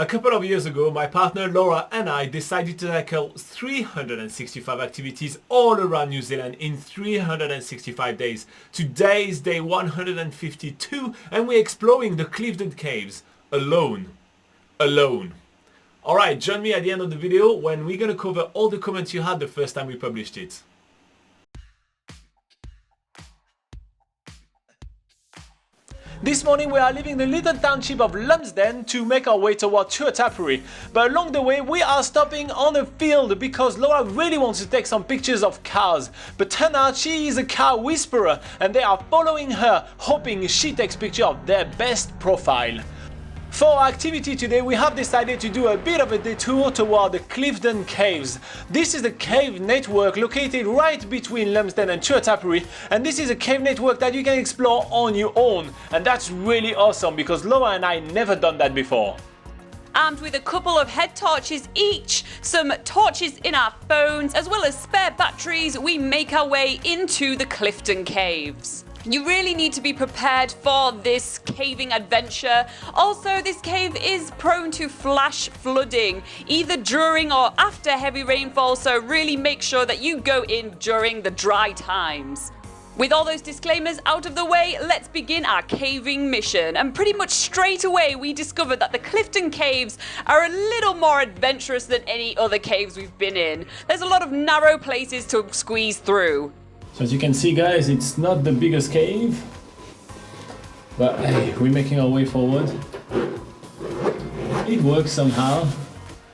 A couple of years ago, my partner Laura and I decided to tackle 365 activities all around New Zealand in 365 days. Today is day 152 and we're exploring the Clifden Caves alone. Alright, join me at the end of the video when we're going to cover all the comments you had the first time we published it. This morning we are leaving the little township of Lumsden to make our way toward Tuatapere, but along the way we are stopping on a field because Laura really wants to take some pictures of cows, but turns out she is a cow whisperer and they are following her, hoping she takes picture of their best profile. For our activity today, we have decided to do a bit of a detour toward the Clifden Caves. This is a cave network located right between Lumsden and Tuatapere, and this is a cave network that you can explore on your own, and that's really awesome because Laura and I never done that before. Armed with a couple of head torches each, some torches in our phones, as well as spare batteries, we make our way into the Clifden Caves. You really need to be prepared for this caving adventure. Also, this cave is prone to flash flooding, either during or after heavy rainfall, so really make sure that you go in during the dry times. With all those disclaimers out of the way, let's begin our caving mission. And pretty much straight away we discovered that the Clifden Caves are a little more adventurous than any other caves we've been in. There's a lot of narrow places to squeeze through. So as you can see, guys, it's not the biggest cave, but hey, we're making our way forward. It works somehow.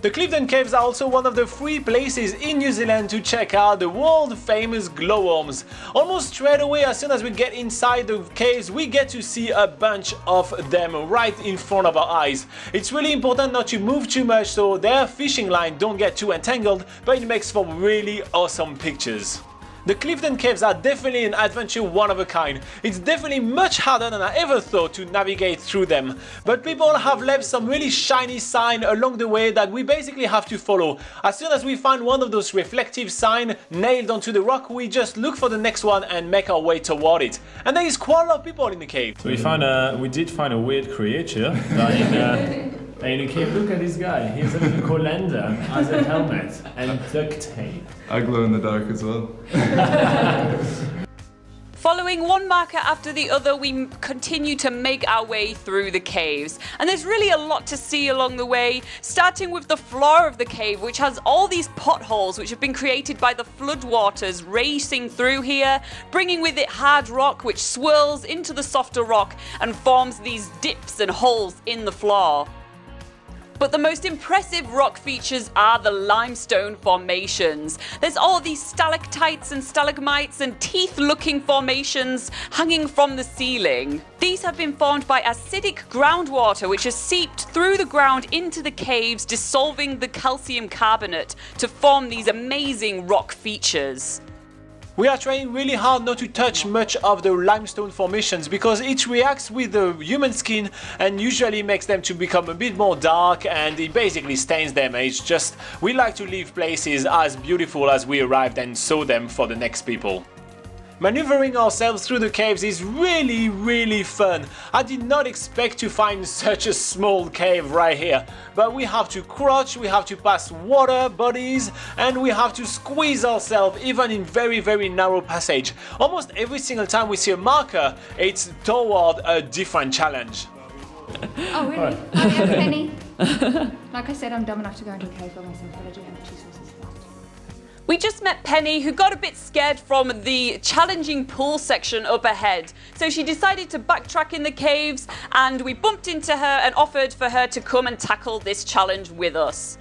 The Clifden Caves are also one of the 3 places in New Zealand to check out the world famous glowworms. Almost straight away, as soon as we get inside the caves, we get to see a bunch of them right in front of our eyes. It's really important not to move too much so their fishing line don't get too entangled, but it makes for really awesome pictures. The Clifden Caves are definitely an adventure one of a kind. It's definitely much harder than I ever thought to navigate through them. But people have left some really shiny signs along the way that we basically have to follow. As soon as we find one of those reflective signs nailed onto the rock, we just look for the next one and make our way toward it. And there is quite a lot of people in the cave. So we did find a weird creature in the cave. Look at this guy. He has a little colander as a helmet and duct tape. I glow in the dark as well. Following one marker after the other, we continue to make our way through the caves. And there's really a lot to see along the way, starting with the floor of the cave, which has all these potholes which have been created by the floodwaters racing through here, bringing with it hard rock which swirls into the softer rock and forms these dips and holes in the floor. But the most impressive rock features are the limestone formations. There's all these stalactites and stalagmites and teeth-looking formations hanging from the ceiling. These have been formed by acidic groundwater which has seeped through the ground into the caves, dissolving the calcium carbonate to form these amazing rock features. We are trying really hard not to touch much of the limestone formations because it reacts with the human skin and usually makes them to become a bit more dark and it basically stains them. It's just, we like to leave places as beautiful as we arrived and saw them for the next people. Maneuvering ourselves through the caves is really fun. I did not expect to find such a small cave right here, but we have to crouch, we have to pass water bodies, and we have to squeeze ourselves even in very narrow passage. Almost every single time we see a marker, it's toward a different challenge. Oh really? I am Penny. Like I said, I'm dumb enough to go into a cave by myself, but I do have 2 sources of light. We just met Penny, who got a bit scared from the challenging pool section up ahead. So she decided to backtrack in the caves and we bumped into her and offered for her to come and tackle this challenge with us.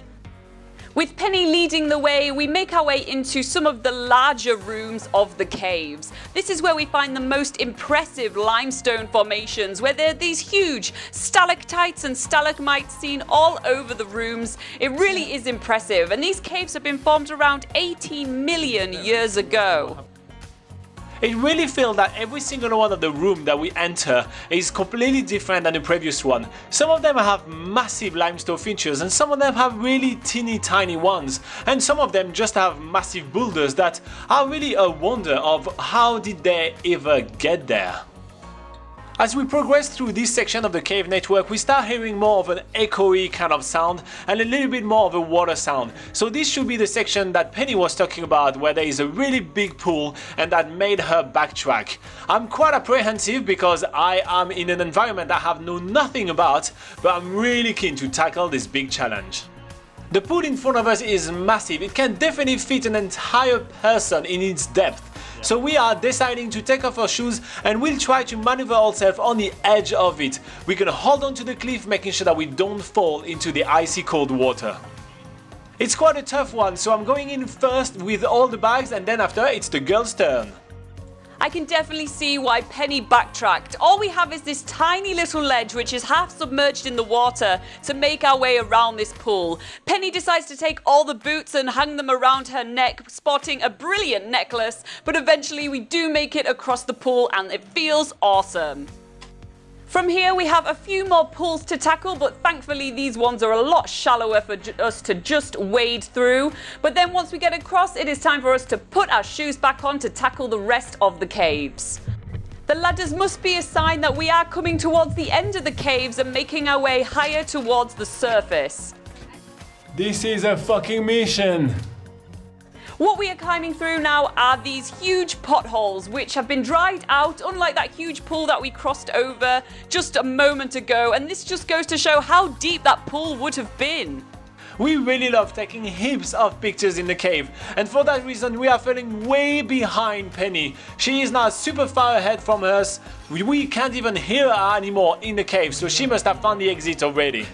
With Penny leading the way, we make our way into some of the larger rooms of the caves. This is where we find the most impressive limestone formations, where there are these huge stalactites and stalagmites seen all over the rooms. It really is impressive, and these caves have been formed around 18 million years ago. It really feels that every single one of the rooms that we enter is completely different than the previous one. Some of them have massive limestone features and some of them have really teeny tiny ones, and some of them just have massive boulders that are really a wonder of how did they ever get there. As we progress through this section of the cave network, we start hearing more of an echoey kind of sound and a little bit more of a water sound. So this should be the section that Penny was talking about, where there is a really big pool and that made her backtrack. I'm quite apprehensive because I am in an environment I have known nothing about, but I'm really keen to tackle this big challenge. The pool in front of us is massive. It can definitely fit an entire person in its depth. So we are deciding to take off our shoes and we'll try to maneuver ourselves on the edge of it. We're gonna hold on to the cliff, making sure that we don't fall into the icy cold water. It's quite a tough one, so I'm going in first with all the bags and then after it's the girls' turn. I can definitely see why Penny backtracked. All we have is this tiny little ledge which is half submerged in the water to make our way around this pool. Penny decides to take all the boots and hang them around her neck, sporting a brilliant necklace, but eventually we do make it across the pool and it feels awesome. From here we have a few more pools to tackle, but thankfully these ones are a lot shallower for us to just wade through. But then once we get across, it is time for us to put our shoes back on to tackle the rest of the caves. The ladders must be a sign that we are coming towards the end of the caves and making our way higher towards the surface. This is a fucking mission. What we are climbing through now are these huge potholes which have been dried out, unlike that huge pool that we crossed over just a moment ago, and this just goes to show how deep that pool would have been. We really love taking heaps of pictures in the cave, and for that reason we are falling way behind Penny. She is now super far ahead from us. We can't even hear her anymore in the cave, so she must have found the exit already.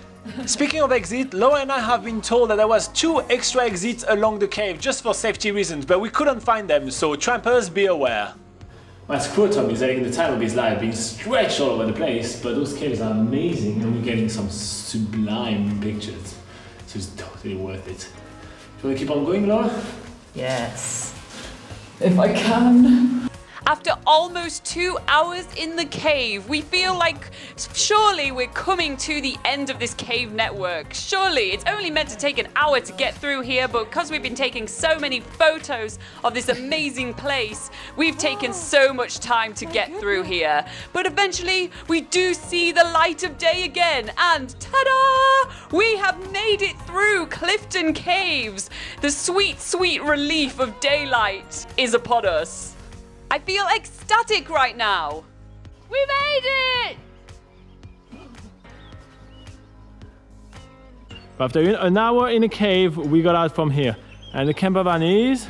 Speaking of exit, Laura and I have been told that there was 2 extra exits along the cave just for safety reasons, but we couldn't find them, so trampers be aware. My scrotum is having the time of his life, being stretched all over the place, but those caves are amazing and we're getting some sublime pictures. So it's totally worth it. Do you want to keep on going, Laura? Yes. If I can. After almost 2 hours in the cave, we feel like surely we're coming to the end of this cave network. Surely it's only meant to take an hour to get through here, but because we've been taking so many photos of this amazing place, we've taken so much time to get through here. But eventually we do see the light of day again, and ta-da! We have made it through Clifden Caves. The sweet, sweet relief of daylight is upon us. I feel ecstatic right now. We made it! After an hour in a cave, we got out from here. And the camper van is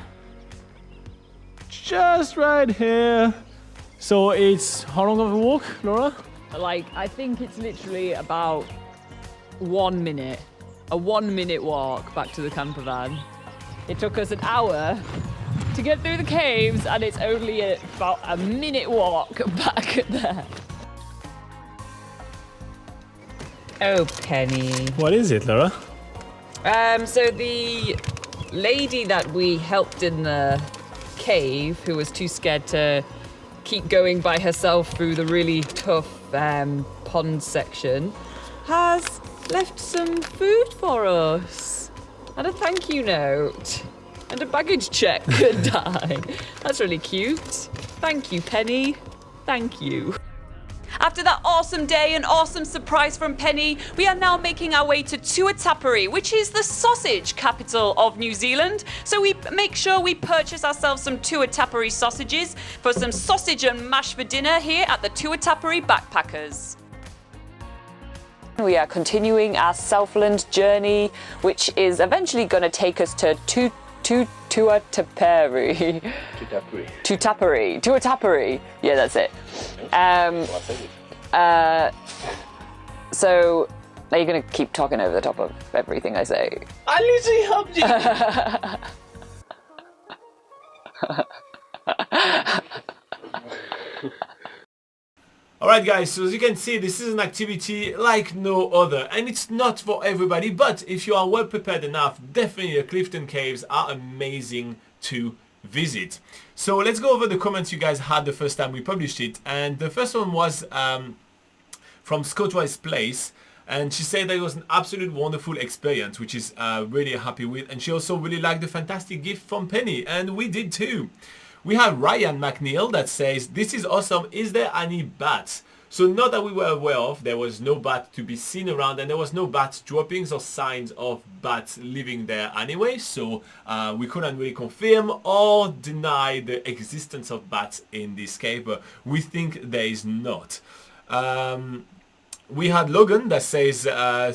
just right here. So it's how long of a walk, Laura? Like, I think it's literally about 1 minute. A 1 minute walk back to the camper van. It took us an hour to get through the caves, and it's only about a minute walk back there. Oh, Penny. What is it, Laura? So the lady that we helped in the cave, who was too scared to keep going by herself through the really tough pond section, has left some food for us and a thank you note. And a baggage check could die. That's really cute. Thank you, Penny. Thank you. After that awesome day and awesome surprise from Penny, we are now making our way to Tuatapere, which is the sausage capital of New Zealand. So we make sure we purchase ourselves some Tuatapere sausages for some sausage and mash for dinner here at the Tuatapere Backpackers. We are continuing our Southland journey, which is eventually going to take us to Tuatapere. Tuatapere. Yeah, that's it. So now you're going to keep talking over the top of everything I say. I literally helped you! Alright guys, so as you can see, this is an activity like no other, and it's not for everybody, but if you are well prepared enough, definitely the Clifden Caves are amazing to visit. So let's go over the comments you guys had the first time we published it, and the first one was from Scottwise Place, and she said that it was an absolute wonderful experience, which is really happy with, and she also really liked the fantastic gift from Penny, and we did too. We have Ryan McNeil that says, "This is awesome. Is there any bats?" So not that we were aware of, there was no bat to be seen around, and there was no bat droppings or signs of bats living there anyway, so we couldn't really confirm or deny the existence of bats in this cave, but we think there is not. We had Logan that says,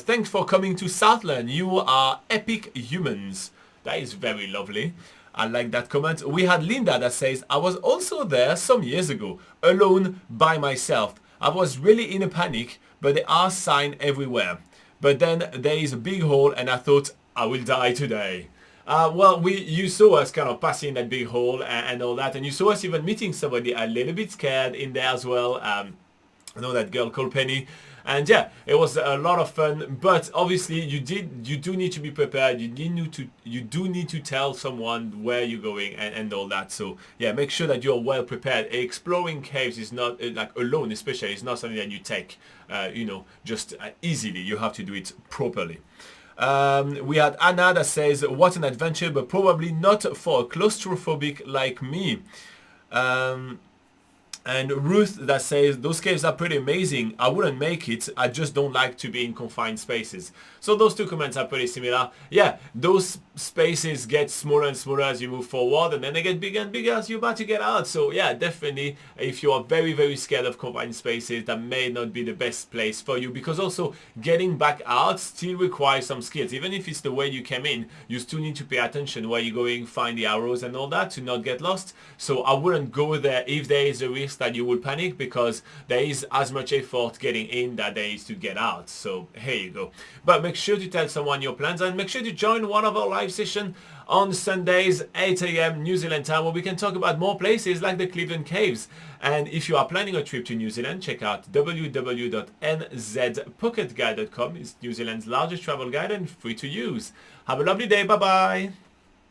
thanks for coming to Southland, you are epic humans. That is very lovely. I like that comment. We had Linda that says, I was also there some years ago, alone by myself. I was really in a panic, but there are signs everywhere. But then there is a big hole and I thought, I will die today. Well, you saw us kind of passing that big hole and all that, and you saw us even meeting somebody a little bit scared in there as well. I know that girl called Penny. And yeah, it was a lot of fun, but obviously you do need to be prepared. You do need to tell someone where you're going and all that. So yeah, make sure that you're well prepared. Exploring caves is not like alone, especially. It's not something that you take, just easily. You have to do it properly. We had Anna that says, what an adventure, but probably not for a claustrophobic like me. And Ruth that says, those caves are pretty amazing. I wouldn't make it. I just don't like to be in confined spaces. So those two comments are pretty similar. Yeah, those spaces get smaller and smaller as you move forward, and then they get bigger and bigger as you're about to get out. So yeah, definitely, if you are very, very scared of confined spaces, that may not be the best place for you, because also getting back out still requires some skills. Even if it's the way you came in, you still need to pay attention where you're going, find the arrows and all that to not get lost. So I wouldn't go there if there is a risk that you will panic, because there is as much effort getting in that there is to get out. So here you go. But make sure to tell someone your plans, and make sure to join one of our live sessions on Sundays 8 AM New Zealand time, where we can talk about more places like the Clifden Caves. And if you are planning a trip to New Zealand, check out www.nzpocketguide.com. It's New Zealand's largest travel guide and free to use. Have a lovely day. Bye bye.